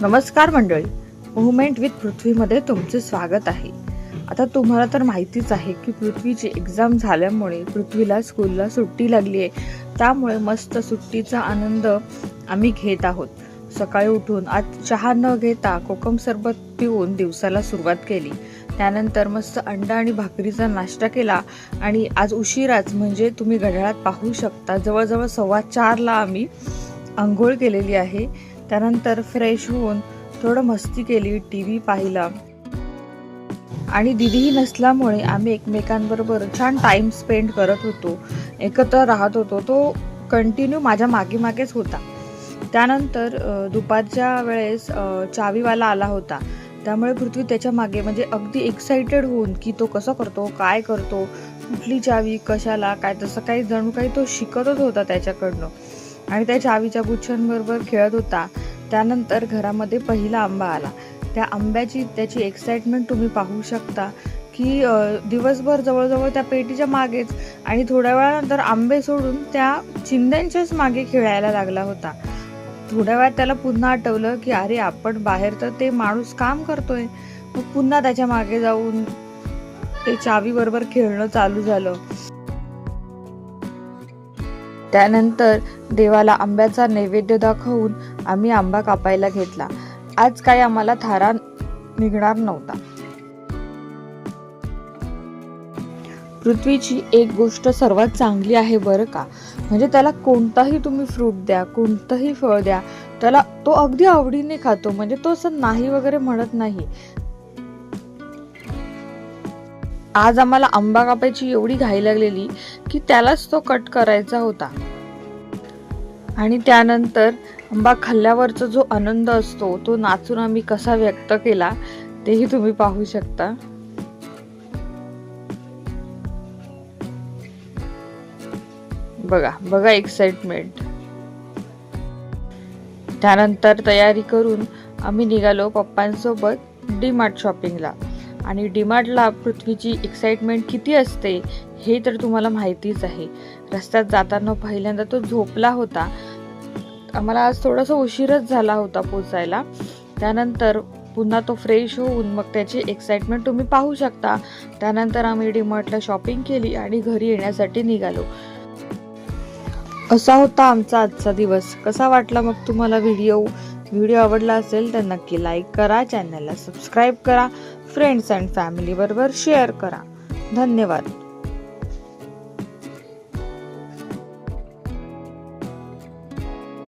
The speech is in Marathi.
नमस्कार मंडळी, मुव्हमेंट विथ पृथ्वीमध्ये तुमचे स्वागत आहे. आता तुम्हाला तर माहितीच आहे की पृथ्वीची एक्झाम झाल्यामुळे पृथ्वीला स्कूलला सुट्टी लागली आहे. त्यामुळे मस्त सुट्टीचा आनंद आम्ही घेत आहोत. सकाळी उठून आज चहा न घेता कोकम सरबत पिऊन दिवसाला सुरुवात केली. त्यानंतर मस्त अंडा आणि भाकरीचा नाश्ता केला आणि आज उशिराच म्हणजे तुम्ही घड्याळात पाहू शकता जवळजवळ 4:15ला आम्ही आंघोळ केलेली आहे. त्यानंतर फ्रेश होऊन थोडं मस्ती केली, टीव्ही पाहिला आणि दीदीही नसल्यामुळे आम्ही एकमेकांबरोबर छान टाइम स्पेंड करत होतो, एकत्र राहत होतो. तो कंटिन्यू माझ्या मागे मागेच होता. त्यानंतर दुपारच्या वेळेस चावीवाला आला होता. त्यामुळे पृथ्वी त्याच्या मागे म्हणजे अगदी एक्साइटेड होऊन की तो कसं करतो, काय करतो, कुठली चावी कशाला काय, तसं काही जणू काही तो शिकतच होता त्याच्याकडनं आणि त्या चावीच्या गुच्छांबरोबर खेळत होता. त्यानंतर घरामध्ये पहिला आंबा आला. त्या आंब्याची त्याची एक्साइटमेंट तुम्ही पाहू शकता की दिवसभर जवळजवळ त्या पेटीच्या मागेच आणि थोड्या वेळानंतर आंबे सोडून त्या चिंध्यांच्याच मागे खेळायला लागला होता. थोड्या वेळात त्याला पुन्हा आठवलं की अरे आपण बाहेर तर ते माणूस काम करतोय. मग पुन्हा त्याच्या मागे जाऊन ते चावी बरोबर खेळणं चालू झालं. त्यानंतर देवाला आंब्याचा नैवेद्य दाखवून आम्ही आंबा कापायला घेतला. आज काही आम्हाला थारा निघणार नव्हता. पृथ्वीची एक गोष्ट सर्वात चांगली आहे बरं का, म्हणजे त्याला कोणताही तुम्ही फ्रूट द्या, कोणतंही फळ द्या, त्याला तो अगदी आवडीने खातो. म्हणजे तो असं नाही वगैरे म्हणत नाही. आज आम्हाला आंबा कापायची एवढी घाई लागलेली की त्यालाच तो कट करायचा होता. आणि त्यानंतर आंबा खाल्ल्यावरचा जो आनंद असतो तो नाचून आम्ही कसा व्यक्त केला तेही तुम्ही पाहू शकता. बघा एक्साइटमेंट. त्यानंतर तयारी करून आम्ही निघालो पप्पांसोबत डीमार्ट शॉपिंगला. आणि डीमार्टला पृथ्वीची एक्साइटमेंट किती असते हे तर तुम्हाला माहितीच आहे. रस्त्यात जाताना पहिल्यांदा तो झोपला होता. आम्हाला आज थोडासा उशीरच झाला होता पोचायला. त्यानंतर पुन्हा तो फ्रेश होऊन मग त्याची एक्साइटमेंट तुम्ही पाहू शकता. त्यानंतर आम्ही डीमार्टला शॉपिंग केली आणि घरी येण्यासाठी निघालो. असा होता आमचा आजचा दिवस. कसा वाटला मग तुम्हाला व्हिडिओ आवडला असेल तर नक्की लाईक करा, चॅनलला सबस्क्राईब करा, फ्रेंड्स अँड फॅमिली बरोबर शेअर करा. धन्यवाद.